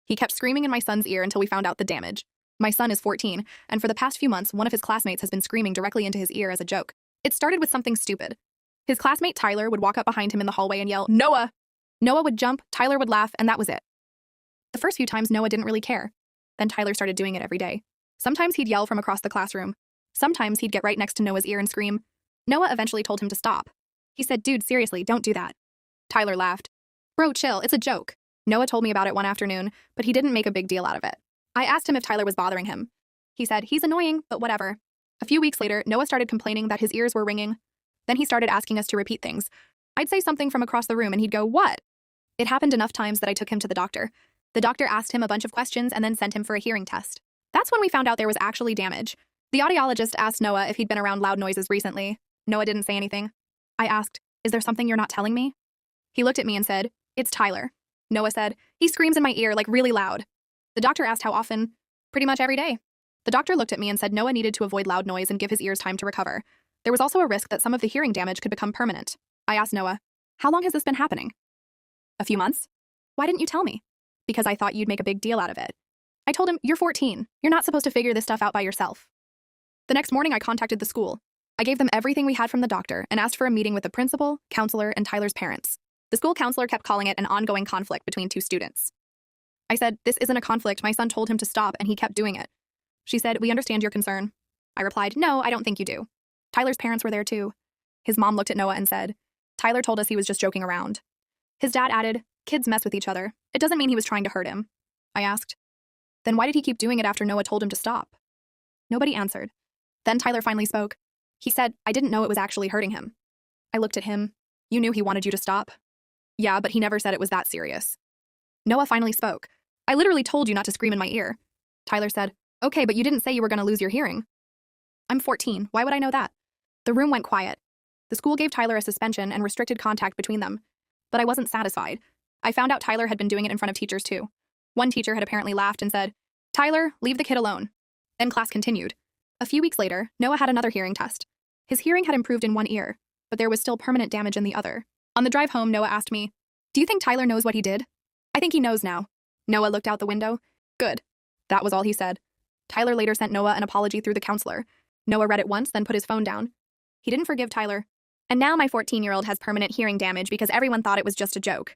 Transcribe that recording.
He kept screaming in my son's ear until we found out the damage. My son is 14, and for the past few months, one of his classmates has been screaming directly into his ear as a joke. It started with something stupid. His classmate Tyler would walk up behind him in the hallway and yell, "Noah!" Noah would jump, Tyler would laugh, and that was it. The first few times, Noah didn't really care. Then Tyler started doing it every day. Sometimes he'd yell from across the classroom. Sometimes he'd get right next to Noah's ear and scream. Noah eventually told him to stop. He said, "Dude, seriously, don't do that." Tyler laughed. "Bro, chill, it's a joke." Noah told me about it one afternoon, but he didn't make a big deal out of it. I asked him if Tyler was bothering him. He said, "He's annoying, but whatever." A few weeks later, Noah started complaining that his ears were ringing. Then he started asking us to repeat things. I'd say something from across the room and he'd go, "What?" It happened enough times that I took him to the doctor. The doctor asked him a bunch of questions and then sent him for a hearing test. That's when we found out there was actually damage. The audiologist asked Noah if he'd been around loud noises recently. Noah didn't say anything. I asked, "Is there something you're not telling me?" He looked at me and said, "It's Tyler." Noah said, "He screams in my ear, like really loud." The doctor asked how often. "Pretty much every day." The doctor looked at me and said Noah needed to avoid loud noise and give his ears time to recover. There was also a risk that some of the hearing damage could become permanent. I asked Noah, "How long has this been happening?" "A few months." "Why didn't you tell me?" "Because I thought you'd make a big deal out of it." I told him, "You're 14. You're not supposed to figure this stuff out by yourself." The next morning, I contacted the school. I gave them everything we had from the doctor and asked for a meeting with the principal, counselor, and Tyler's parents. The school counselor kept calling it an ongoing conflict between two students. I said, "This isn't a conflict. My son told him to stop, and he kept doing it." She said, "We understand your concern." I replied, "No, I don't think you do." Tyler's parents were there too. His mom looked at Noah and said, "Tyler told us he was just joking around." His dad added, "Kids mess with each other. It doesn't mean he was trying to hurt him." I asked, "Then why did he keep doing it after Noah told him to stop?" Nobody answered. Then Tyler finally spoke. He said, "I didn't know it was actually hurting him." I looked at him. "You knew he wanted you to stop?" "Yeah, but he never said it was that serious." Noah finally spoke. "I literally told you not to scream in my ear." Tyler said, "Okay, but you didn't say you were going to lose your hearing." "I'm 14. Why would I know that?" The room went quiet. The school gave Tyler a suspension and restricted contact between them. But I wasn't satisfied. I found out Tyler had been doing it in front of teachers too. One teacher had apparently laughed and said, "Tyler, leave the kid alone." Then class continued. A few weeks later, Noah had another hearing test. His hearing had improved in one ear, but there was still permanent damage in the other. On the drive home, Noah asked me, "Do you think Tyler knows what he did?" "I think he knows now." Noah looked out the window. "Good." That was all he said. Tyler later sent Noah an apology through the counselor. Noah read it once, then put his phone down. He didn't forgive Tyler. "And now my 14-year-old has permanent hearing damage because everyone thought it was just a joke."